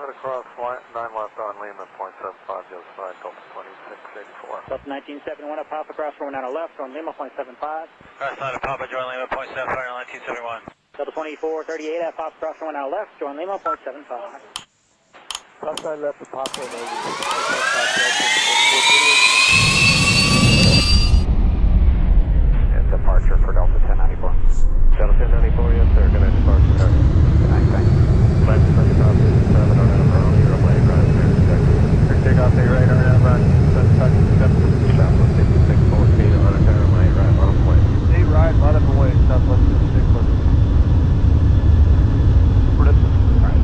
Right across, 9 left on Lima, .75, the other side, Delta 2684. Delta 1971 up Papa, cross runway 90 left on Lima, .75. Cross line of Papa, join Lima, .75, 1971. Delta 2438 at Papa, cross runway 90 left, join Lima, .75. Outside left of Papa, and departure for Delta 1094. Delta 1094, yes sir, good night, departure. Good night, thanks. Left 25, 7 on Aerolínea, runway, right there, take off the right arm, run, southwest 5614 on Airline, right, on the way. Stay right, right up away, southwest 5614. For distance. Right.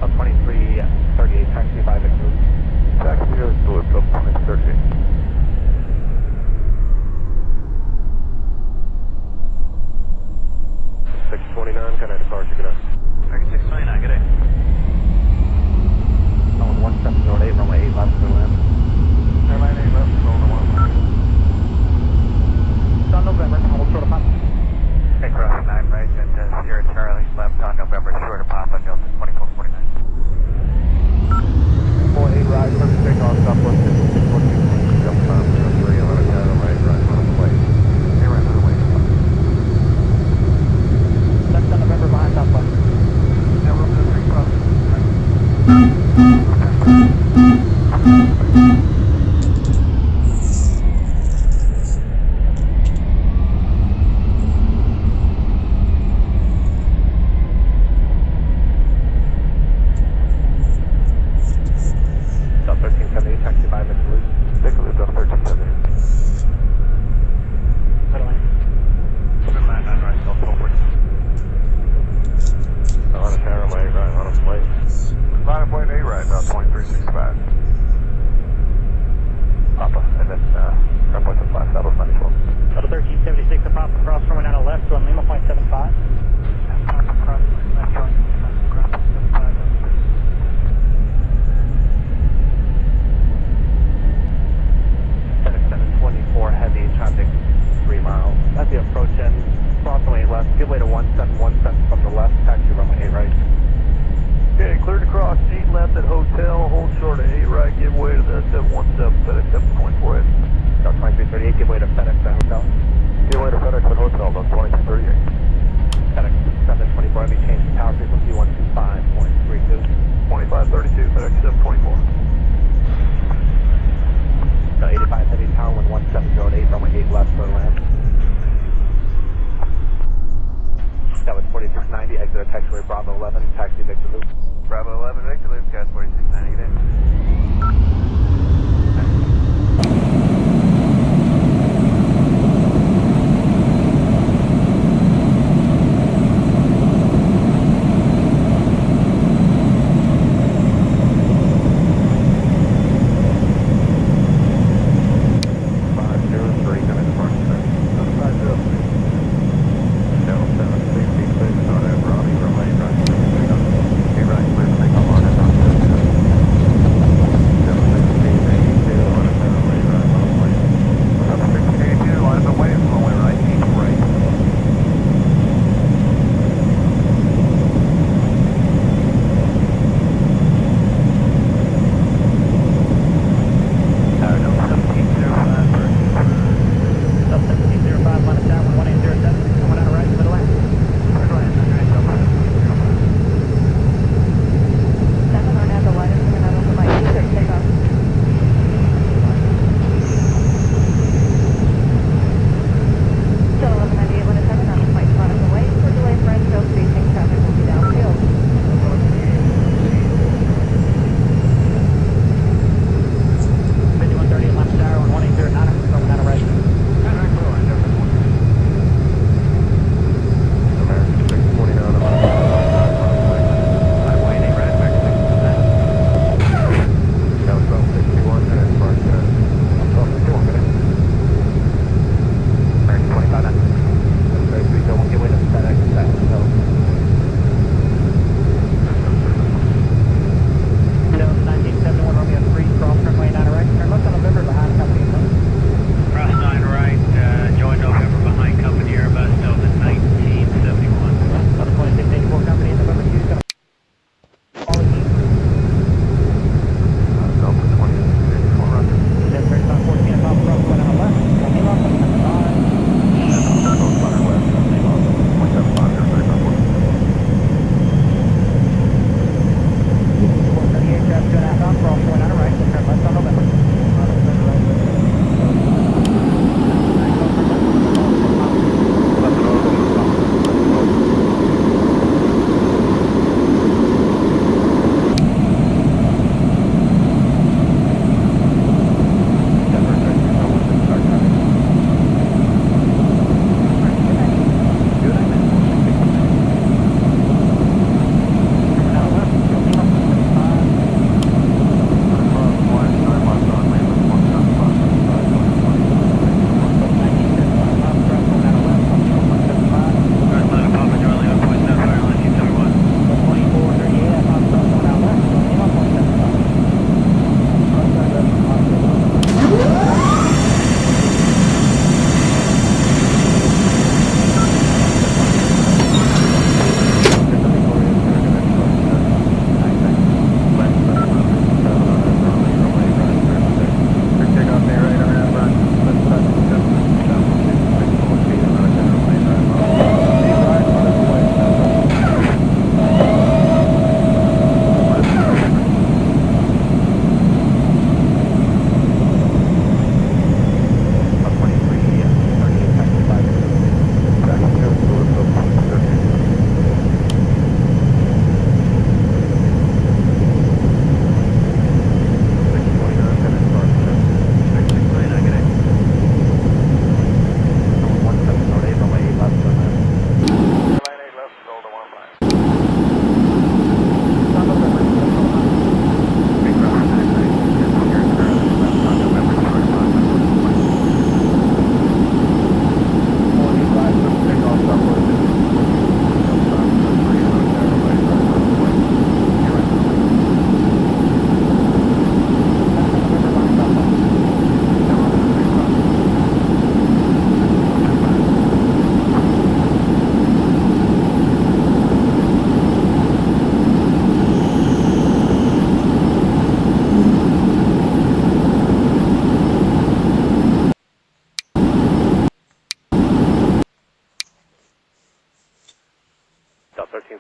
Up 2338, taxi by Victor. Taxi is blue, 2038. Kind of departure, good night. 629, good day. On 1708, runway 8 left, clear land. Airline 8 left, going to 1. On November, hold short of Papa. Okay, cross 9 right, and Sierra Charlie, left on November, short of Papa, Delta 2449. 48 right, first takeoff, southwest 5614. Delta 3 on Aeronave, right on the way. Right on the way. Left on November behind Southwest. Yeah, we're up to 3 cross. Delta 1378, taxi by Victor. Victor, Delta 1378. Airline. Good line, 9 right, Delta 440. On a Airline, right, on a plate. 9.8 right, about 2365. Papa, and then airport to 5, Saddles 94. Delta 1376 at Papa, cross runway 90 left, join Lima, .75. Papa, cross left, join Lima, .75. FedEx 724 heavy traffic 3 miles. At the approach end, cross runway 8 left, give way to 1717 from the left, taxi runway 8 right. Okay, cleared across 8 left at hotel, hold short at 8 right, give way to the 717, FedEx 724 Delta 2338, give way to FedEx at hotel. Give way to FedEx at hotel, Delta 2338. FedEx 724 heavy, change to power frequency 125.32. 2532, FedEx 724. 85 heavy power, 1708, runway 8 left, for land. That was 4690, exit at taxiway Bravo 11, taxi Victor Loop. Bravo 11, Victor Loop, gas 4690, good day.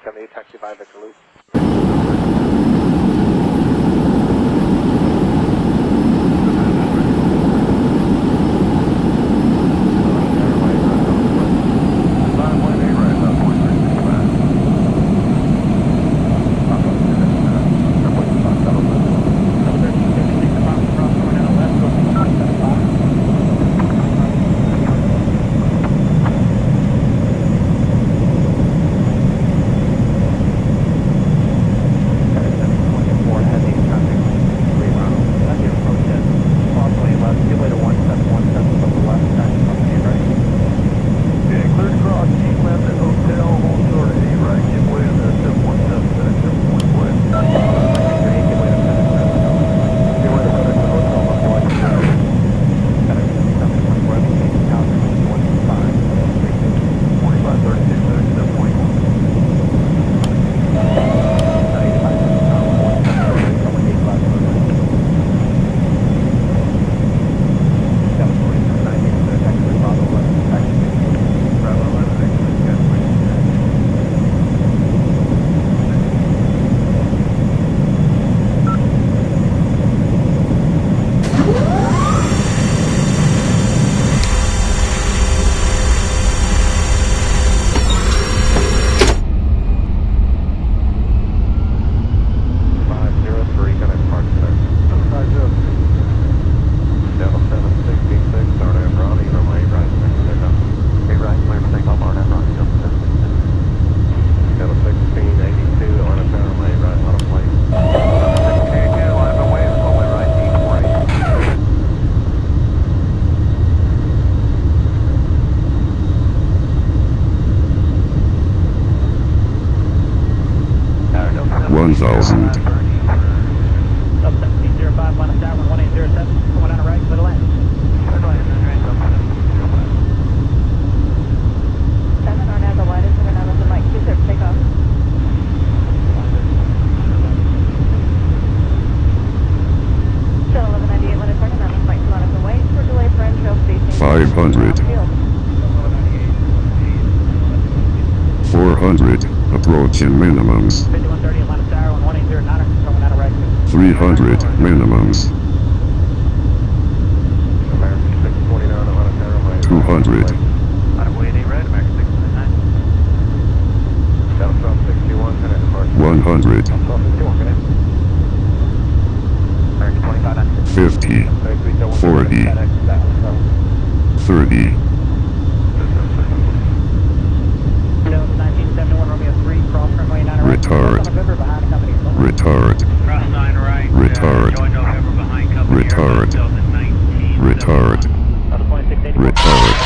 78, taxi by Victor Loop. Approaching minimums. 5130 Atlanta Tower, 11809, coming out of right. 300 minimums. 200. 100. 50. 40. 30. Retard. Retard. Cross 9 right. Retard. Join November behind company. Retard. Retard. Retard.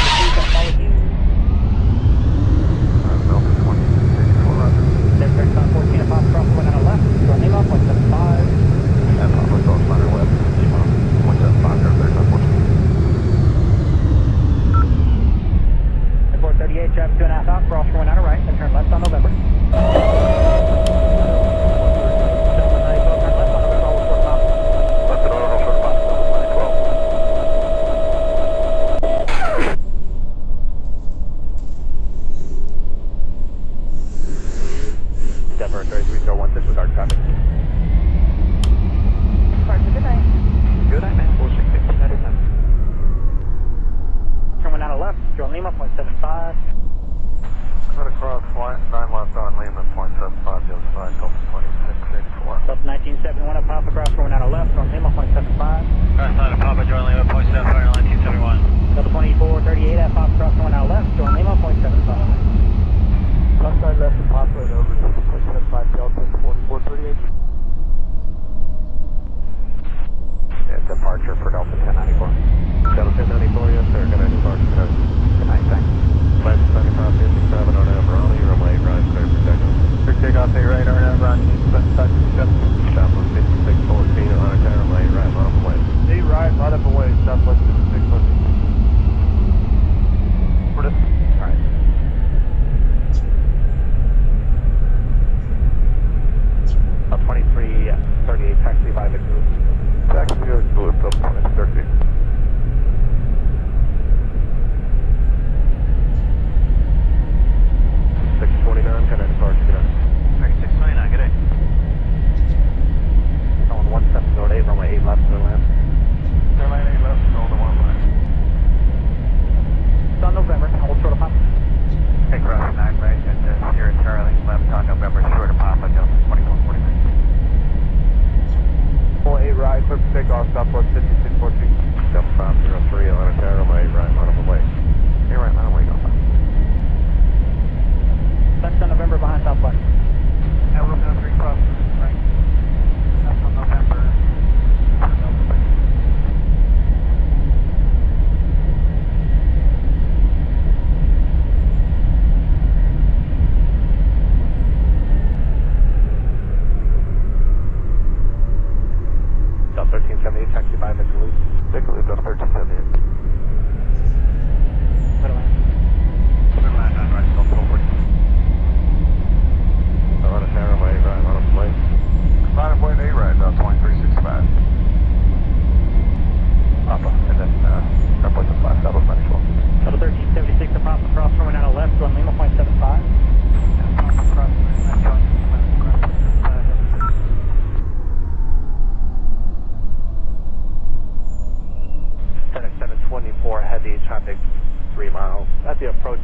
Traffic 2.5 out, cross going out of right, and turn left on November. Denver 33016, disregard traffic. Good night. Good night, man. 4615 Turn one out of left, Joe Lima, 0.75. Cut across 9 left on Lima, 0.75.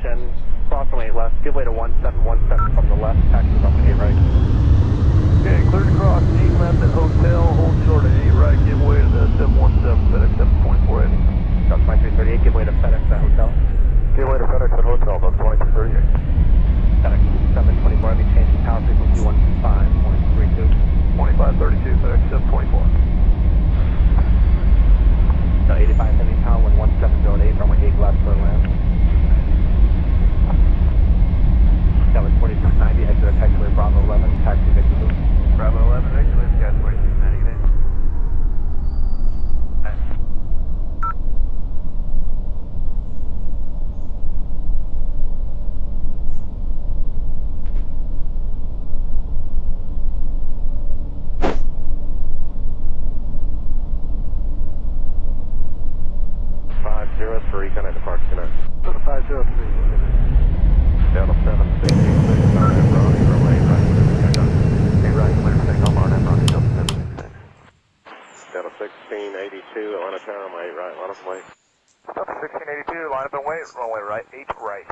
approaching, cross runway 8 left, give way to 1717 from the left, taxi runway 8 right. Okay, clear to cross, 8 left at hotel, hold short at 8 right, give way to the 717, FedEx 724 ready. Got 2338, give way to FedEx at hotel. Give way to FedEx at hotel, about 2238. FedEx 724, I'll be changing power frequency 15.32. 2532, FedEx 724. So 85 heavy power, 11708, runway 8 left for land. That was 4690, exit at taxiway Bravo 11, taxi Victor Blue. Bravo 11, Victor, we've got 4690 there. Nice. Connect to Park Connect. 503. Delta 7686, RF Ronnie, runway 8 right, clear to check out. 8 right, clear to take off, RNF Ronnie, Delta 766. Delta 1682, Atlanta Tower, runway 8 right, line up and wait. Delta 1682, line up and wait, runway right, 8 right.